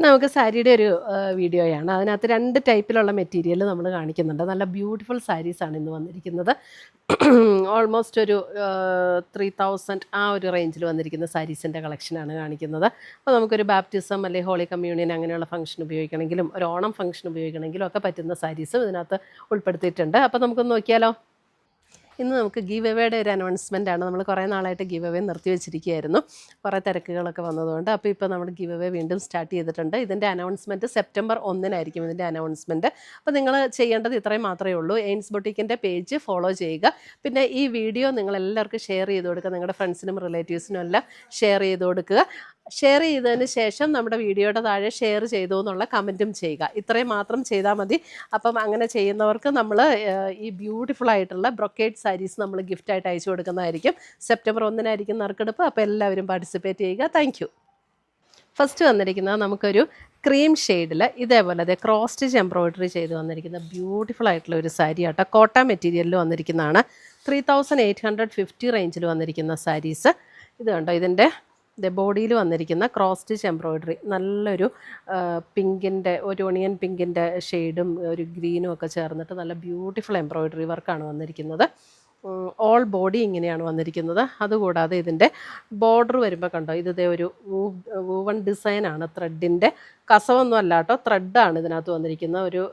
നമുക്ക് സാരിയുടെ ഒരു വീഡിയോയാണ്. അതിനകത്ത് 2 ടൈപ്പിലുള്ള മെറ്റീരിയൽ നമ്മൾ കാണിക്കുന്നുണ്ട്. നല്ല ബ്യൂട്ടിഫുൾ സാരീസാണ് ഇന്ന് വന്നിരിക്കുന്നത്. ഓൾമോസ്റ്റ് ഒരു 3000 ആ ഒരു റേഞ്ചിൽ വന്നിരിക്കുന്ന സാരീസിൻ്റെ കളക്ഷനാണ് കാണിക്കുന്നത്. അപ്പോൾ നമുക്കൊരു ബാപ്റ്റിസം അല്ലെങ്കിൽ ഹോളി കമ്മ്യൂണിയൻ അങ്ങനെയുള്ള ഫംഗ്ഷൻ ഉപയോഗിക്കണമെങ്കിലും ഒരു ഓണം ഫംഗ്ഷൻ ഉപയോഗിക്കണമെങ്കിലും ഒക്കെ പറ്റുന്ന സാരീസും ഇതിനകത്ത് ഉൾപ്പെടുത്തിയിട്ടുണ്ട്. അപ്പോൾ നമുക്കൊന്ന് നോക്കിയാലോ. ഇന്ന് നമുക്ക് ഗീവ് എവേയുടെ ഒരു അനൗൺസ്മെൻ്റ് ആണ്. നമ്മൾ കുറേ നാളായിട്ട് ഗീവ് എവേ നിർത്തി വെച്ചിരിക്കുകയായിരുന്നു, കുറേ തിരക്കുകളൊക്കെ വന്നതുകൊണ്ട്. അപ്പോൾ ഇപ്പോൾ നമ്മുടെ ഗീവ് എവേ വീണ്ടും സ്റ്റാർട്ട് ചെയ്തിട്ടുണ്ട്. ഇതിൻ്റെ അനൗൺസ്മെൻറ്റ് സെപ്റ്റംബർ 1-നായിരിക്കും ഇതിൻ്റെ അനൗൺസ്മെൻറ്റ്. അപ്പോൾ നിങ്ങൾ ചെയ്യേണ്ടത് ഇത്രയും മാത്രമേ ഉള്ളൂ. എയിൻസ് ബൊട്ടിക്കിൻ്റെ പേജ് ഫോളോ ചെയ്യുക. പിന്നെ ഈ വീഡിയോ നിങ്ങളെല്ലാവർക്കും ഷെയർ ചെയ്ത് കൊടുക്കുക. നിങ്ങളുടെ ഫ്രണ്ട്സിനും റിലേറ്റീവ്സിനും എല്ലാം ഷെയർ ചെയ്ത് കൊടുക്കുക. ഷെയർ ചെയ്തതിന് ശേഷം നമ്മുടെ വീഡിയോയുടെ താഴെ ഷെയർ ചെയ്തു എന്നുള്ള കമൻറ്റും ചെയ്യുക. ഇത്രയും മാത്രം ചെയ്താൽ മതി. അപ്പം അങ്ങനെ ചെയ്യുന്നവർക്ക് നമ്മൾ ഈ ബ്യൂട്ടിഫുൾ ആയിട്ടുള്ള ബ്രൊക്കേഡ് സാരീസ് നമ്മൾ ഗിഫ്റ്റായിട്ട് അയച്ചു കൊടുക്കുന്നതായിരിക്കും. സെപ്റ്റംബർ 1-നായിരിക്കും നറുക്കെടുപ്പ്. അപ്പോൾ എല്ലാവരും പാർട്ടിസിപ്പേറ്റ് ചെയ്യുക. Thank you. ഫസ്റ്റ് വന്നിരിക്കുന്നത് നമുക്കൊരു ക്രീം ഷെയ്ഡിൽ ഇതേപോലെ അതെ ക്രോസ് സ്റ്റിച്ച് എംബ്രോയിഡറി ചെയ്ത് വന്നിരിക്കുന്ന ബ്യൂട്ടിഫുൾ ആയിട്ടുള്ള ഒരു സാരി ആട്ടോ. കോട്ട മെറ്റീരിയലിൽ വന്നിരിക്കുന്നതാണ്. 3850 റേഞ്ചിൽ വന്നിരിക്കുന്ന സാരീസ്. ഇത് കണ്ടോ, ഇതിൻ്റെ ബോഡിയിൽ വന്നിരിക്കുന്ന ക്രോസ് സ്റ്റിച്ച് എംബ്രോയിഡറി നല്ലൊരു പിങ്കിൻ്റെ ഒരു ഒണിയൻ പിങ്കിൻ്റെ ഷെയ്ഡും ഒരു ഗ്രീനും ഒക്കെ ചേർന്നിട്ട് നല്ല ബ്യൂട്ടിഫുൾ എംബ്രോയിഡറി വർക്കാണ് വന്നിരിക്കുന്നത്. ഓൾ ബോഡി ഇങ്ങനെയാണ് വന്നിരിക്കുന്നത്. അതുകൂടാതെ ഇതിൻ്റെ ബോർഡർ വരുമ്പോൾ കണ്ടോ, ഇതേ ഒരു വൂവൺ ഡിസൈനാണ്. ത്രെഡിൻ്റെ കസവൊന്നും അല്ല കേട്ടോ, ത്രെഡാണ് ഇതിനകത്ത് വന്നിരിക്കുന്ന ഒരു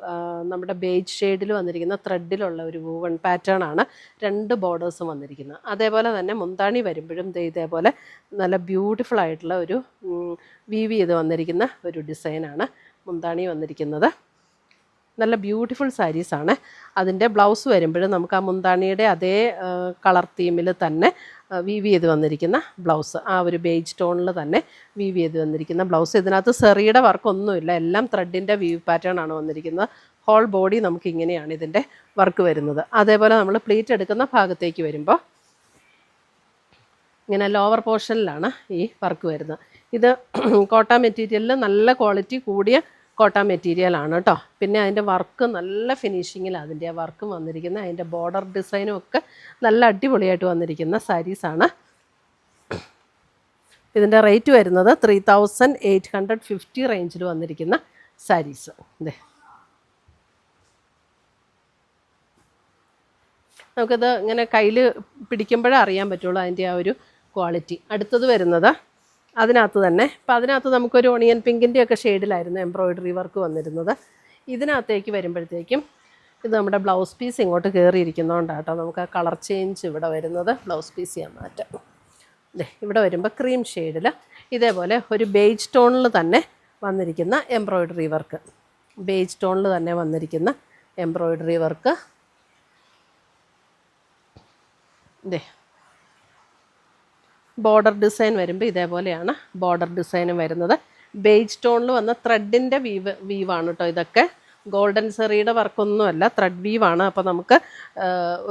നമ്മുടെ ബേജ് ഷെയ്ഡിൽ വന്നിരിക്കുന്ന ത്രെഡിലുള്ള ഒരു വൂവൺ പാറ്റേൺ ആണ് 2 ബോർഡേഴ്സും വന്നിരിക്കുന്നത്. അതേപോലെ തന്നെ മുന്താണി വരുമ്പോഴും ഇതേപോലെ നല്ല ബ്യൂട്ടിഫുൾ ആയിട്ടുള്ള ഒരു വീവ് ചെയ്ത് വന്നിരിക്കുന്ന ഒരു ഡിസൈനാണ് മുന്താണി വന്നിരിക്കുന്നത്. നല്ല ബ്യൂട്ടിഫുൾ സാരീസാണ്. അതിൻ്റെ ബ്ലൗസ് വരുമ്പോഴും നമുക്ക് ആ മുന്താണിയുടെ അതേ കളർ തീമിൽ തന്നെ വീവ് ചെയ്ത് വന്നിരിക്കുന്ന ബ്ലൗസ്, ആ ഒരു ബേജ് ടോണിൽ തന്നെ വീവ് ചെയ്ത് വന്നിരിക്കുന്ന ബ്ലൗസ്. ഇതിനകത്ത് സെറിയുടെ വർക്കൊന്നുമില്ല, എല്ലാം ത്രെഡിൻ്റെ വീവ് പാറ്റേൺ ആണ് വന്നിരിക്കുന്നത്. ഹോൾ ബോഡി നമുക്ക് ഇങ്ങനെയാണ് ഇതിൻ്റെ വർക്ക് വരുന്നത്. അതേപോലെ നമ്മൾ പ്ലീറ്റ് എടുക്കുന്ന ഭാഗത്തേക്ക് വരുമ്പോൾ ഇങ്ങനെ ലോവർ പോർഷനിലാണ് ഈ വർക്ക് വരുന്നത്. ഇത് കോട്ട മെറ്റീരിയലിൽ നല്ല ക്വാളിറ്റി കൂടിയ കോട്ട മെറ്റീരിയലാണ് കേട്ടോ. പിന്നെ അതിൻ്റെ വർക്ക് നല്ല ഫിനിഷിങ്ങിലാണ് അതിൻ്റെ ആ വർക്കും വന്നിരിക്കുന്നത്. അതിൻ്റെ ബോർഡർ ഡിസൈനും ഒക്കെ നല്ല അടിപൊളിയായിട്ട് വന്നിരിക്കുന്ന സാരീസാണ്. ഇതിൻ്റെ റേറ്റ് വരുന്നത് 3850 റേഞ്ചിൽ വന്നിരിക്കുന്ന സാരീസ്. അതെ, നമുക്കിത് ഇങ്ങനെ കയ്യിൽ പിടിക്കുമ്പോഴേ അറിയാൻ പറ്റുള്ളൂ അതിൻ്റെ ആ ഒരു ക്വാളിറ്റി. അടുത്തത് വരുന്നത് അതിനകത്ത് തന്നെ, ഇപ്പം അതിനകത്ത് നമുക്കൊരു ഒണിയൻ പിങ്കിൻ്റെയൊക്കെ ഷെയ്ഡിലായിരുന്നു എംബ്രോയിഡറി വർക്ക് വന്നിരുന്നത്. ഇതിനകത്തേക്ക് വരുമ്പോഴത്തേക്കും ഇത് നമ്മുടെ ബ്ലൗസ് പീസ് ഇങ്ങോട്ട് കയറിയിരിക്കുന്നതുകൊണ്ടാണ് കേട്ടോ നമുക്ക് ആ കളർ ചേഞ്ച് ഇവിടെ വരുന്നത്. ബ്ലൗസ് പീസ് ചെയ്യാൻ മാറ്റാം. അതെ, ഇവിടെ വരുമ്പോൾ ക്രീം ഷെയ്ഡിൽ ഇതേപോലെ ഒരു ബേജ് ടോണിൽ തന്നെ വന്നിരിക്കുന്ന എംബ്രോയിഡറി വർക്ക്, ബേജ് ടോണിൽ തന്നെ വന്നിരിക്കുന്ന എംബ്രോയിഡറി വർക്ക്. ഇതേ ബോർഡർ ഡിസൈൻ വരുമ്പോൾ ഇതേപോലെയാണ് ബോർഡർ ഡിസൈനും വരുന്നത്. ബേജ് ടോണിൽ വന്ന ത്രെഡിൻ്റെ വീവാണ് കേട്ടോ. ഇതൊക്കെ ഗോൾഡൻ സെറിയുടെ വർക്കൊന്നുമല്ല, ത്രെഡ് വീവാണ്. അപ്പോൾ നമുക്ക്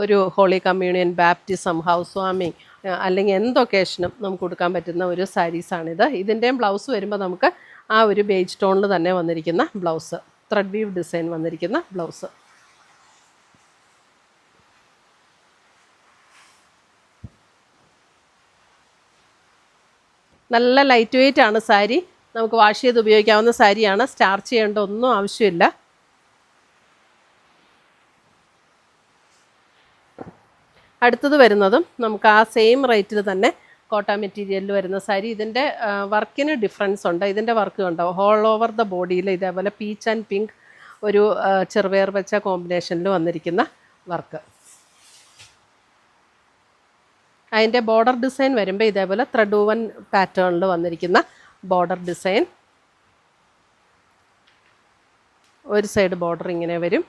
ഒരു ഹോളി കമ്മ്യൂണിയൻ, ബാപ്റ്റിസം, ഹൗസ് വാമിങ് അല്ലെങ്കിൽ എന്ത് ഒക്കേഷനും നമുക്ക് കൊടുക്കാൻ പറ്റുന്ന ഒരു സാരീസാണിത്. ഇതിൻ്റെയും ബ്ലൗസ് വരുമ്പോൾ നമുക്ക് ആ ഒരു ബേജ് ടോണിൽ തന്നെ വന്നിരിക്കുന്ന ബ്ലൗസ്, ത്രെഡ് വീവ് ഡിസൈൻ വന്നിരിക്കുന്ന ബ്ലൗസ്. നല്ല ലൈറ്റ് വെയ്റ്റ് ആണ് സാരി. നമുക്ക് വാഷ് ചെയ്ത് ഉപയോഗിക്കാവുന്ന സാരിയാണ്. സ്റ്റാർച്ച് ചെയ്യേണ്ട ഒന്നും ആവശ്യമില്ല. അടുത്തത് വരുന്നതും നമുക്ക് ആ സെയിം റേറ്റിൽ തന്നെ കോട്ട മെറ്റീരിയലിൽ വരുന്ന സാരി. ഇതിൻ്റെ വർക്കിന് ഡിഫറൻസ് ഉണ്ട്. ഇതിൻ്റെ വർക്ക് കണ്ടോ, ഓൾ ഓവർ ദ ബോഡിയിൽ ഇതേപോലെ പീച്ച് ആൻഡ് പിങ്ക് ഒരു ചെറുപയർ വെച്ച കോമ്പിനേഷനിൽ വന്നിരിക്കുന്ന വർക്ക്. അതിൻ്റെ ബോർഡർ ഡിസൈൻ വരുമ്പോൾ ഇതേപോലെ ത്രെഡ് വൂവൻ പാറ്റേണിൽ വന്നിരിക്കുന്ന ബോർഡർ ഡിസൈൻ. ഒരു സൈഡ് ബോർഡർ ഇങ്ങനെ വരും.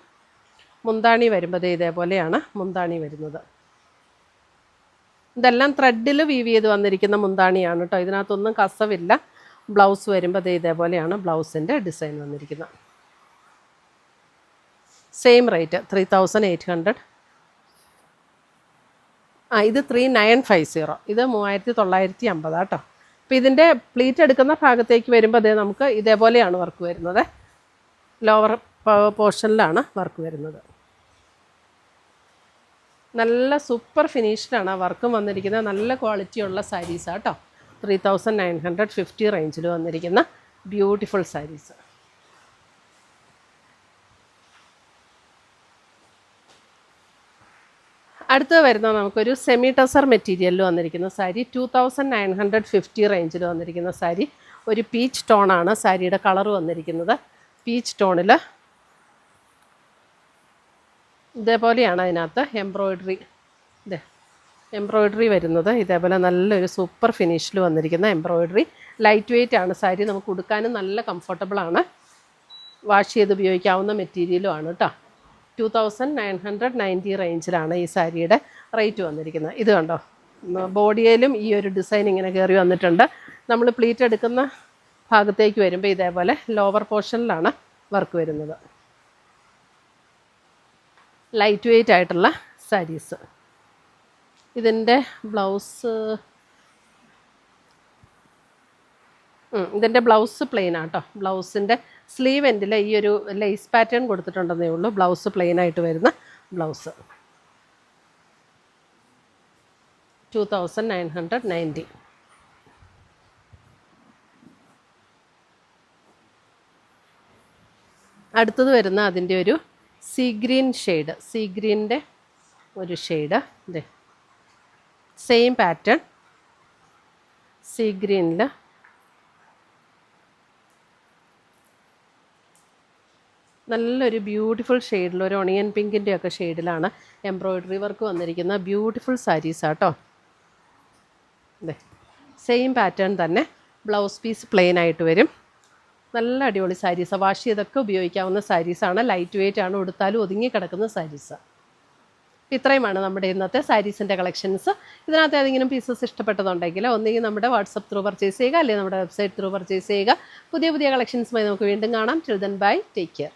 മുന്താണി വരുമ്പോൾ ഇതേപോലെയാണ് മുന്താണി വരുന്നത്. ഇതെല്ലാം ത്രെഡിൽ വീവ് ചെയ്ത് വന്നിരിക്കുന്ന മുന്താണിയാണ് കേട്ടോ. ഇതിനകത്തൊന്നും കസവില്ല. ബ്ലൗസ് വരുമ്പോൾ ഇതേപോലെയാണ് ബ്ലൗസിൻ്റെ ഡിസൈൻ വന്നിരിക്കുന്നത്. Same rate 3850. ഇത് 3950, ഇത് 3950 കേട്ടോ. അപ്പോൾ ഇതിൻ്റെ പ്ലീറ്റ് എടുക്കുന്ന ഭാഗത്തേക്ക് വരുമ്പോൾ നമുക്ക് ഇതേപോലെയാണ് വർക്ക് വരുന്നത്. ലോവർ പോർഷനിലാണ് വർക്ക് വരുന്നത്. നല്ല സൂപ്പർ ഫിനിഷ്ഡാണ് ആ വർക്കും വന്നിരിക്കുന്നത്. നല്ല ക്വാളിറ്റിയുള്ള സാരീസാണ് കേട്ടോ. 3950 റേഞ്ചിൽ വന്നിരിക്കുന്ന ബ്യൂട്ടിഫുൾ സാരീസ്. അടുത്തത് വരുന്നത് നമുക്കൊരു സെമി ടസർ മെറ്റീരിയലിൽ വന്നിരിക്കുന്ന സാരി, 2950 റേഞ്ചിൽ വന്നിരിക്കുന്ന സാരി. ഒരു പീച്ച് ടോണാണ് സാരിയുടെ കളർ വന്നിരിക്കുന്നത്. പീച്ച് ടോണിൽ ഇതേപോലെയാണ് അതിനകത്ത് എംബ്രോയിഡറി വരുന്നത്. ഇതേപോലെ നല്ലൊരു സൂപ്പർ ഫിനിഷിൽ വന്നിരിക്കുന്ന എംബ്രോയിഡറി. ലൈറ്റ് വെയ്റ്റ് ആണ് സാരി, നമുക്ക് ഉടുക്കാനും നല്ല കംഫർട്ടബിളാണ്. വാഷ് ചെയ്ത് ഉപയോഗിക്കാവുന്ന മെറ്റീരിയലുമാണ് കേട്ടോ. 2990 റേഞ്ചിലാണ് ഈ സാരിയുടെ റേറ്റ് വന്നിരിക്കുന്നത്. ഇത് കണ്ടോ, ബോഡിയിലും ഈ ഒരു ഡിസൈൻ ഇങ്ങനെ കയറി വന്നിട്ടുണ്ട്. നമ്മൾ പ്ലീറ്റ് എടുക്കുന്ന ഭാഗത്തേക്ക് വരുമ്പോൾ ഇതേപോലെ ലോവർ പോർഷനിലാണ് വർക്ക് വരുന്നത്. ലൈറ്റ് വെയ്റ്റ് ആയിട്ടുള്ള സാരീസ്. ഇതിൻ്റെ ബ്ലൗസ് പ്ലെയിൻ ആട്ടോ. ബ്ലൗസിൻ്റെ സ്ലീവ് എൻഡിൽ ഈ ഒരു ലേസ് പാറ്റേൺ കൊടുത്തിട്ടുണ്ടെന്നേ ഉള്ളൂ. ബ്ലൗസ് പ്ലെയിൻ ആയിട്ട് വരുന്ന ബ്ലൗസ്. 2990. അടുത്തത് വരുന്ന അതിൻ്റെ ഒരു സീ ഗ്രീൻ ഷെയ്ഡ്. സീ ഗ്രീനിൻ്റെ ഒരു ഷെയ്ഡ്. ഇതേ സെയിം പാറ്റേൺ സീ ഗ്രീനിൽ നല്ലൊരു ബ്യൂട്ടിഫുൾ ഷെയ്ഡിൽ, ഒരു ഒണിയൻ പിങ്കിൻ്റെ ഒക്കെ ഷെയ്ഡിലാണ് എംബ്രോയിഡറി വർക്ക് വന്നിരിക്കുന്ന ബ്യൂട്ടിഫുൾ സാരീസ് ആട്ടോ. അതെ, സെയിം പാറ്റേൺ തന്നെ. ബ്ലൗസ് പീസ് പ്ലെയിൻ ആയിട്ട് വരും. നല്ല അടിപൊളി സാരീസാണ്. വാഷ് ചെയ്തൊക്കെ ഉപയോഗിക്കാവുന്ന സാരീസാണ്. ലൈറ്റ് വെയ്റ്റ് ആണ്, ഉടുത്താലും ഒതുങ്ങി കിടക്കുന്ന സാരീസ്. ഇത്രയുമാണ് നമ്മുടെ ഇന്നത്തെ സാരീസിൻ്റെ കളക്ഷൻസ്. ഇതിനകത്ത് ഏതെങ്കിലും പീസസ് ഇഷ്ടപ്പെട്ടതുണ്ടെങ്കിൽ ഒന്നുകിൽ നമ്മുടെ വാട്സപ്പ് ത്രൂ പർച്ചേസ് ചെയ്യുക, അല്ലെങ്കിൽ നമ്മുടെ വെബ്സൈറ്റ് ത്രൂ പർച്ചേസ് ചെയ്യുക. പുതിയ കളക്ഷൻസുമായി നമുക്ക് വീണ്ടും കാണാം. Till then bye, take care.